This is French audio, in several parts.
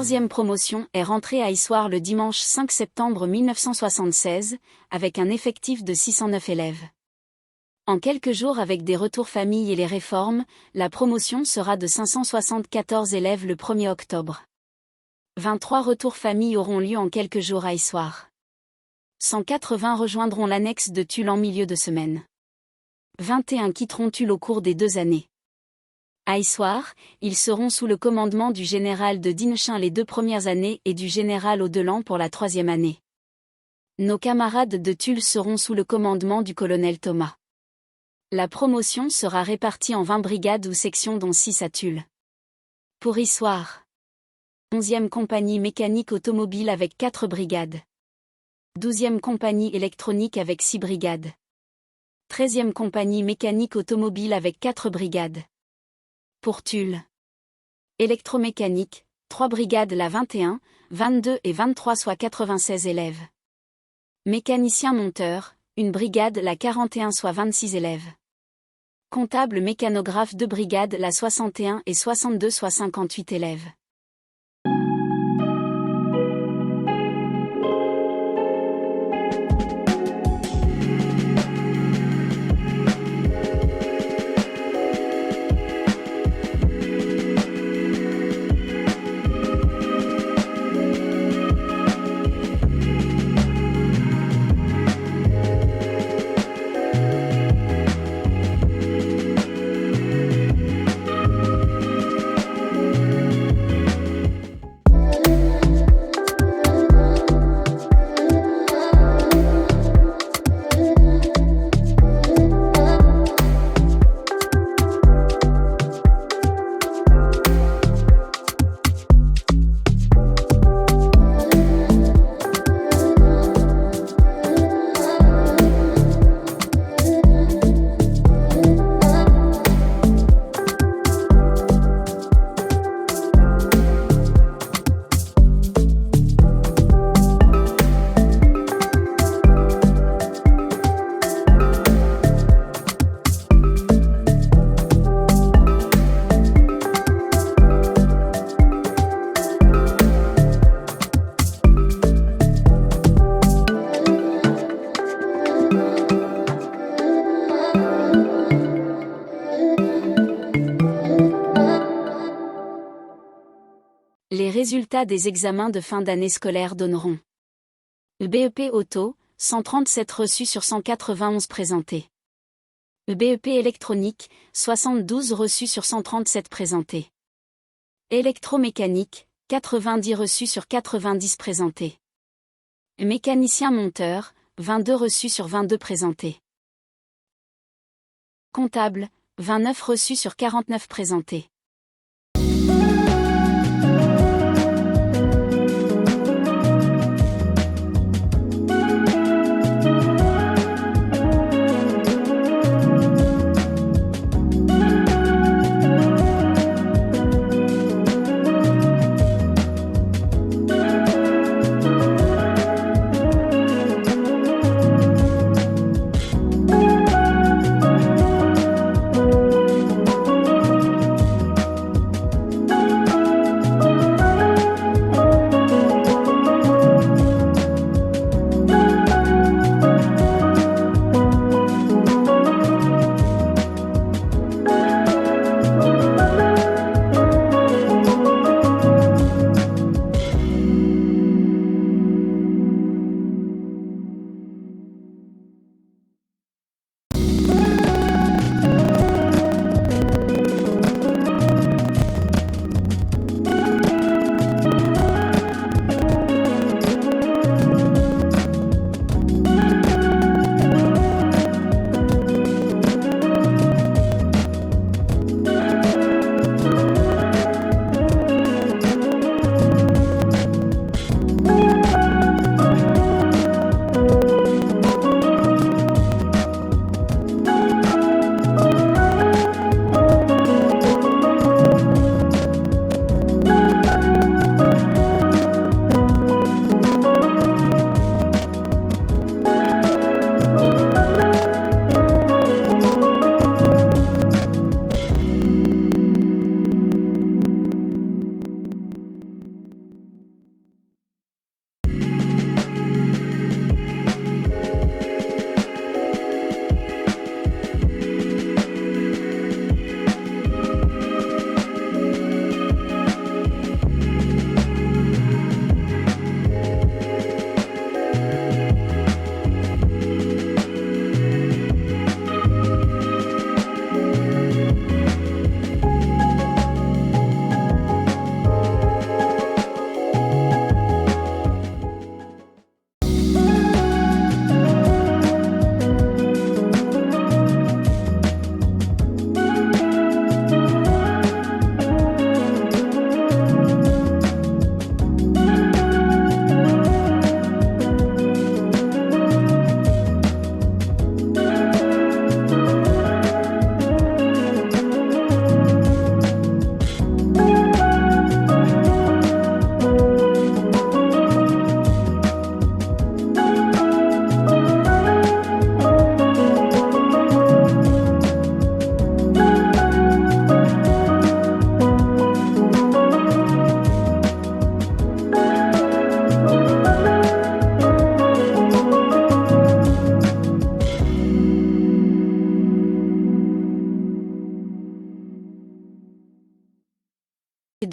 14e promotion est rentrée à Issoire le dimanche 5 septembre 1976, avec un effectif de 609 élèves. En quelques jours avec des retours famille et les réformes, la promotion sera de 574 élèves le 1er octobre. 23 retours famille auront lieu en quelques jours à Issoire. 180 rejoindront l'annexe de Tulle en milieu de semaine. 21 quitteront Tulle au cours des 2 années. À Issoire, ils seront sous le commandement du général de Dinechin les 2 premières années et du général Audelan pour la 3e année. Nos camarades de Tulle seront sous le commandement du colonel Thomas. La promotion sera répartie en 20 brigades ou sections dont 6 à Tulle. Pour Issoire, 11e compagnie mécanique automobile avec 4 brigades. 12e compagnie électronique avec 6 brigades. 13e compagnie mécanique automobile avec 4 brigades. Pour Tulle, électromécanique, 3 brigades la 21, 22 et 23 soit 96 élèves. Mécanicien monteur, 1 brigade la 41 soit 26 élèves. Comptable mécanographe 2 brigades la 61 et 62 soit 58 élèves. Les résultats des examens de fin d'année scolaire donneront le BEP Auto, 137 reçus sur 191 présentés. Le BEP Électronique, 72 reçus sur 137 présentés. Électromécanique, 90 reçus sur 90 présentés. Mécanicien monteur, 22 reçus sur 22 présentés. Comptable, 29 reçus sur 49 présentés.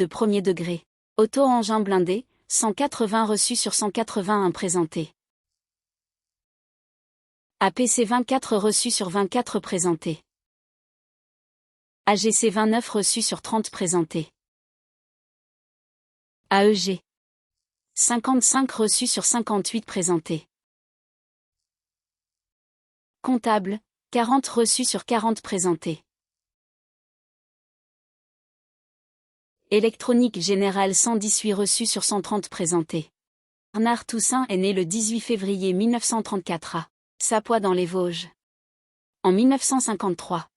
de premier degré. Auto-engin blindé, 180 reçus sur 181 présentés. APC 24 reçus sur 24 présentés. AGC 29 reçus sur 30 présentés. AEG 55 reçus sur 58 présentés. Comptable, 40 reçus sur 40 présentés. Électronique générale 118 reçus sur 130 présentés. Bernard Toussaint est né le 18 février 1934 à Sapois dans les Vosges. En 1953,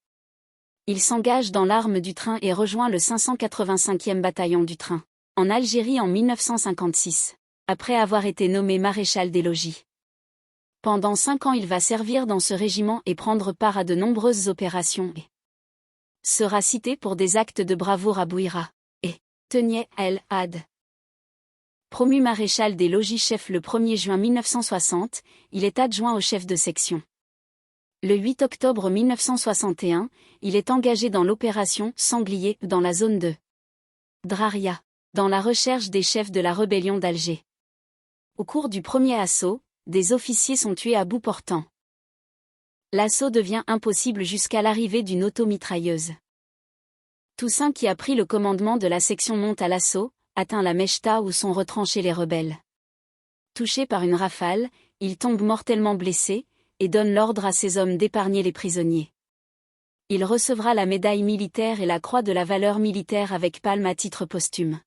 il s'engage dans l'arme du train et rejoint le 585e bataillon du train, en Algérie en 1956, après avoir été nommé maréchal des logis. Pendant 5 ans il va servir dans ce régiment et prendre part à de nombreuses opérations et sera cité pour des actes de bravoure à Bouira et Tenier el-Had. Promu maréchal des logis chef le 1er juin 1960, il est adjoint au chef de section. Le 8 octobre 1961, il est engagé dans l'opération Sanglier dans la zone de Draria, dans la recherche des chefs de la rébellion d'Alger. Au cours du premier assaut, des officiers sont tués à bout portant. L'assaut devient impossible jusqu'à l'arrivée d'une automitrailleuse. Toussaint qui a pris le commandement de la section monte à l'assaut, atteint la Mechta où sont retranchés les rebelles. Touché par une rafale, il tombe mortellement blessé, et donne l'ordre à ses hommes d'épargner les prisonniers. Il recevra la médaille militaire et la croix de la valeur militaire avec palme à titre posthume.